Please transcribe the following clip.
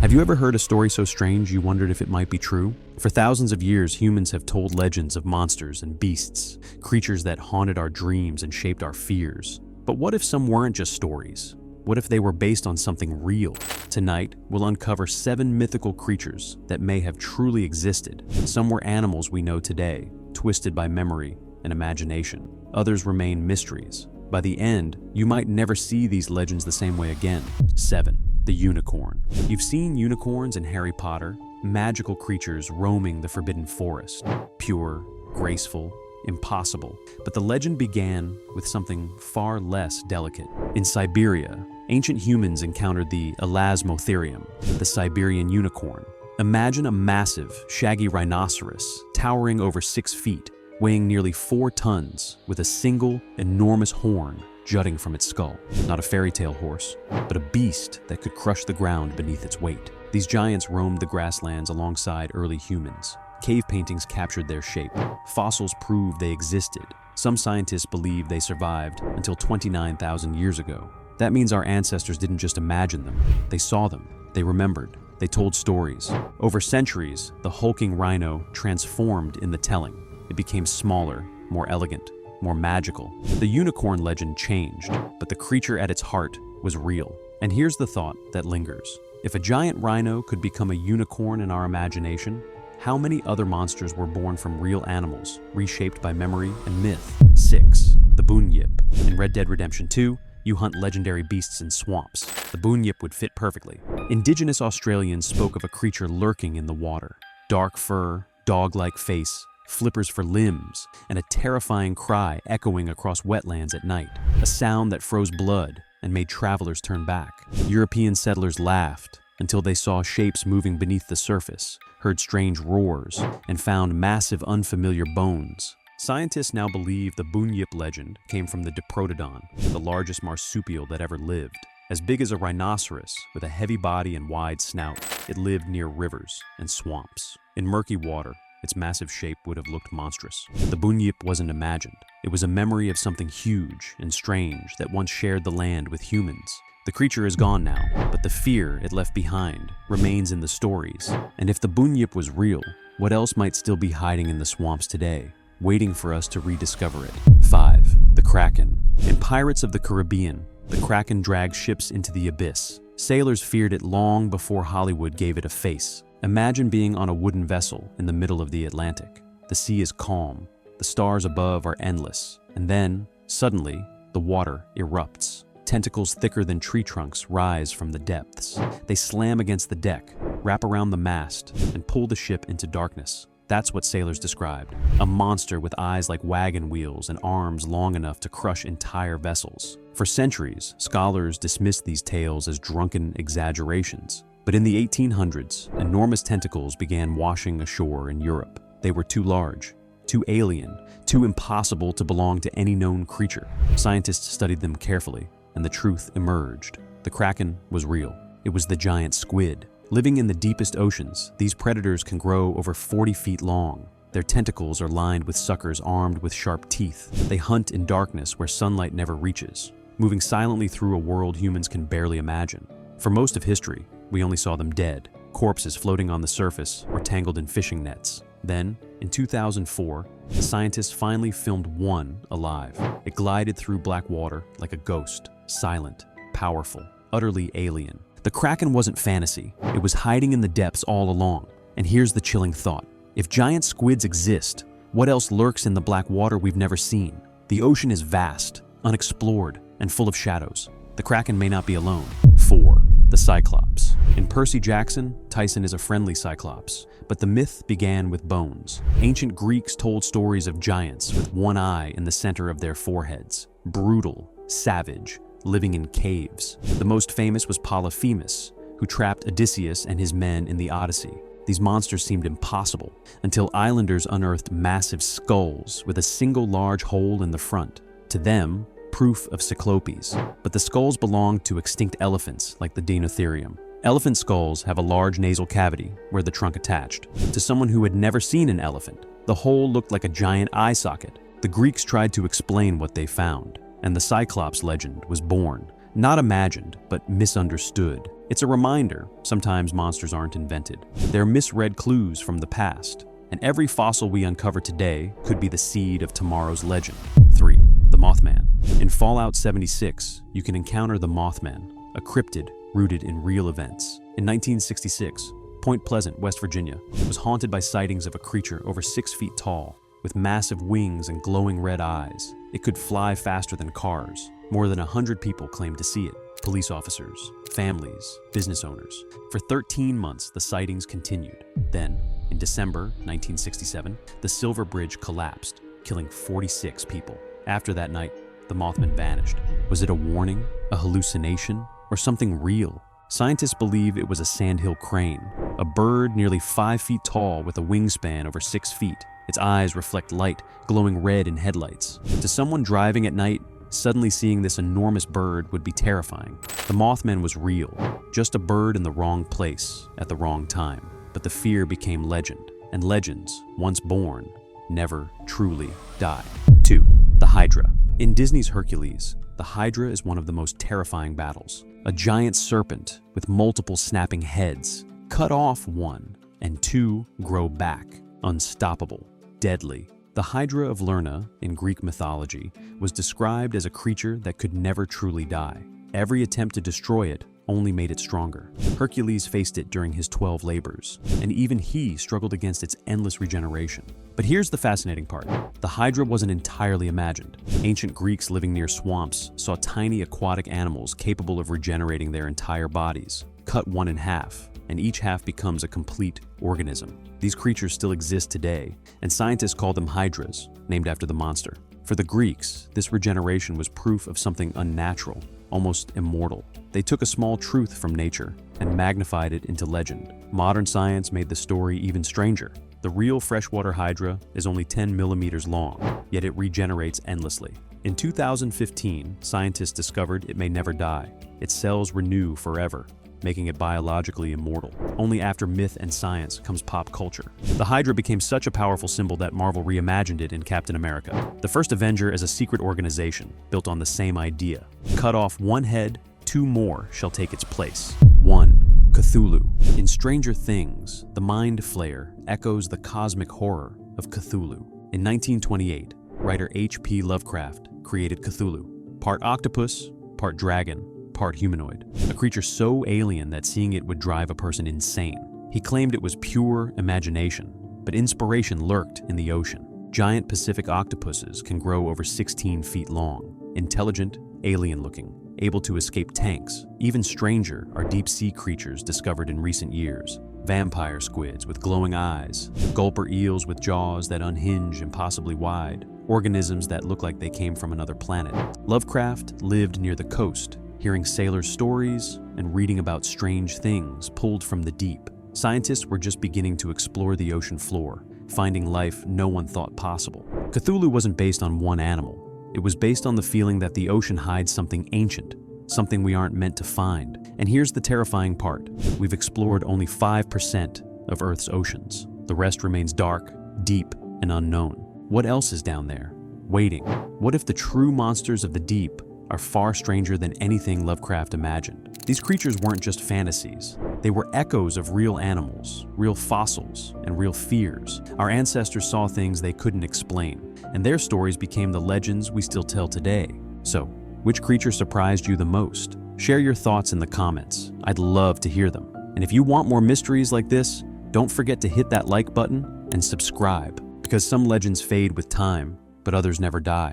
Have you ever heard a story so strange you wondered if it might be true? For thousands of years, humans have told legends of monsters and beasts, creatures that haunted our dreams and shaped our fears. But what if some weren't just stories? What if they were based on something real? Tonight, we'll uncover 7 mythical creatures that may have truly existed. Some were animals we know today, twisted by memory and imagination. Others remain mysteries. By the end, you might never see these legends the same way again. 7. The unicorn. You've seen unicorns in Harry Potter, magical creatures roaming the forbidden forest. Pure, graceful, impossible. But the legend began with something far less delicate. In Siberia, ancient humans encountered the elasmotherium, the Siberian unicorn. Imagine a massive, shaggy rhinoceros towering over 6 feet, weighing nearly 4 tons, with a single, enormous horn jutting from its skull. Not a fairy tale horse, but a beast that could crush the ground beneath its weight. These giants roamed the grasslands alongside early humans. Cave paintings captured their shape. Fossils prove they existed. Some scientists believe they survived until 29,000 years ago. That means our ancestors didn't just imagine them. They saw them. They remembered. They told stories. Over centuries, the hulking rhino transformed in the telling. It became smaller, more elegant, more magical. The unicorn legend changed, but the creature at its heart was real. And here's the thought that lingers. If a giant rhino could become a unicorn in our imagination, how many other monsters were born from real animals, reshaped by memory and myth? 6. The Bunyip. In Red Dead Redemption 2, you hunt legendary beasts in swamps. The Bunyip would fit perfectly. Indigenous Australians spoke of a creature lurking in the water. Dark fur, dog-like face, flippers for limbs, and a terrifying cry echoing across wetlands at night, a sound that froze blood and made travelers turn back. European settlers laughed until they saw shapes moving beneath the surface, heard strange roars, and found massive unfamiliar bones. Scientists now believe the Bunyip legend came from the Diprotodon, the largest marsupial that ever lived. As big as a rhinoceros, with a heavy body and wide snout, it lived near rivers and swamps. In murky water, its massive shape would have looked monstrous. The Bunyip wasn't imagined. It was a memory of something huge and strange that once shared the land with humans. The creature is gone now, but the fear it left behind remains in the stories. And if the Bunyip was real, what else might still be hiding in the swamps today, waiting for us to rediscover it? 5. The Kraken. In Pirates of the Caribbean, the Kraken dragged ships into the abyss. Sailors feared it long before Hollywood gave it a face. Imagine being on a wooden vessel in the middle of the Atlantic. The sea is calm, the stars above are endless, and then, suddenly, the water erupts. Tentacles thicker than tree trunks rise from the depths. They slam against the deck, wrap around the mast, and pull the ship into darkness. That's what sailors described. A monster with eyes like wagon wheels and arms long enough to crush entire vessels. For centuries, scholars dismissed these tales as drunken exaggerations. But in the 1800s, enormous tentacles began washing ashore in Europe. They were too large, too alien, too impossible to belong to any known creature. Scientists studied them carefully, and the truth emerged. The Kraken was real. It was the giant squid. Living in the deepest oceans, these predators can grow over 40 feet long. Their tentacles are lined with suckers armed with sharp teeth. They hunt in darkness where sunlight never reaches, moving silently through a world humans can barely imagine. For most of history, we only saw them dead, corpses floating on the surface or tangled in fishing nets. Then, in 2004, scientists finally filmed one alive. It glided through black water like a ghost, silent, powerful, utterly alien. The Kraken wasn't fantasy. It was hiding in the depths all along. And here's the chilling thought. If giant squids exist, what else lurks in the black water we've never seen? The ocean is vast, unexplored, and full of shadows. The Kraken may not be alone. 4. The Cyclops. In Percy Jackson, Tyson is a friendly Cyclops, but the myth began with bones. Ancient Greeks told stories of giants with one eye in the center of their foreheads. Brutal, savage, living in caves. The most famous was Polyphemus, who trapped Odysseus and his men in the Odyssey. These monsters seemed impossible until islanders unearthed massive skulls with a single large hole in the front. To them, proof of Cyclopes, but the skulls belonged to extinct elephants like the Deinotherium. Elephant skulls have a large nasal cavity where the trunk attached. To someone who had never seen an elephant, the hole looked like a giant eye socket. The Greeks tried to explain what they found, and the Cyclops legend was born. Not imagined, but misunderstood. It's a reminder, sometimes monsters aren't invented. They're misread clues from the past, and every fossil we uncover today could be the seed of tomorrow's legend. 3. The Mothman. In Fallout 76, you can encounter the Mothman, a cryptid rooted in real events. In 1966, Point Pleasant, West Virginia, was haunted by sightings of a creature over 6 feet tall, with massive wings and glowing red eyes. It could fly faster than cars. More than 100 people claimed to see it. Police officers, families, business owners. For 13 months, the sightings continued. Then, in December 1967, the Silver Bridge collapsed, killing 46 people. After that night, the Mothman vanished. Was it a warning, a hallucination, or something real? Scientists believe it was a sandhill crane, a bird nearly 5 feet tall with a wingspan over 6 feet. Its eyes reflect light, glowing red in headlights. To someone driving at night, suddenly seeing this enormous bird would be terrifying. The Mothman was real, just a bird in the wrong place at the wrong time. But the fear became legend, and legends, once born, never truly die. 2. The Hydra. In Disney's Hercules, the Hydra is one of the most terrifying battles. A giant serpent with multiple snapping heads. Cut off one, and two grow back. Unstoppable. Deadly. The Hydra of Lerna, in Greek mythology, was described as a creature that could never truly die. Every attempt to destroy it only made it stronger. Hercules faced it during his 12 labors, and even he struggled against its endless regeneration. But here's the fascinating part. The Hydra wasn't entirely imagined. Ancient Greeks living near swamps saw tiny aquatic animals capable of regenerating their entire bodies. Cut one in half, and each half becomes a complete organism. These creatures still exist today, and scientists call them hydras, named after the monster. For the Greeks, this regeneration was proof of something unnatural, almost immortal. They took a small truth from nature and magnified it into legend. Modern science made the story even stranger. The real freshwater hydra is only 10 millimeters long, yet it regenerates endlessly. In 2015, scientists discovered it may never die. Its cells renew forever, making it biologically immortal. Only after myth and science comes pop culture. The Hydra became such a powerful symbol that Marvel reimagined it in Captain America. The first Avenger is a secret organization built on the same idea. Cut off one head, 2 more shall take its place. 1. Cthulhu. In Stranger Things, the Mind Flayer echoes the cosmic horror of Cthulhu. In 1928, writer H.P. Lovecraft created Cthulhu, part octopus, part dragon, part humanoid, a creature so alien that seeing it would drive a person insane. He claimed it was pure imagination, but inspiration lurked in the ocean. Giant Pacific octopuses can grow over 16 feet long, intelligent, alien-looking, able to escape tanks. Even stranger are deep-sea creatures discovered in recent years. Vampire squids with glowing eyes, gulper eels with jaws that unhinge impossibly wide, organisms that look like they came from another planet. Lovecraft lived near the coast, hearing sailors' stories and reading about strange things pulled from the deep. Scientists were just beginning to explore the ocean floor, finding life no one thought possible. Cthulhu wasn't based on one animal. It was based on the feeling that the ocean hides something ancient, something we aren't meant to find. And here's the terrifying part. We've explored only 5% of Earth's oceans. The rest remains dark, deep, and unknown. What else is down there, waiting? What if the true monsters of the deep are far stranger than anything Lovecraft imagined? These creatures weren't just fantasies. They were echoes of real animals, real fossils, and real fears. Our ancestors saw things they couldn't explain, and their stories became the legends we still tell today. So, which creature surprised you the most? Share your thoughts in the comments. I'd love to hear them. And if you want more mysteries like this, don't forget to hit that like button and subscribe, because some legends fade with time, but others never die.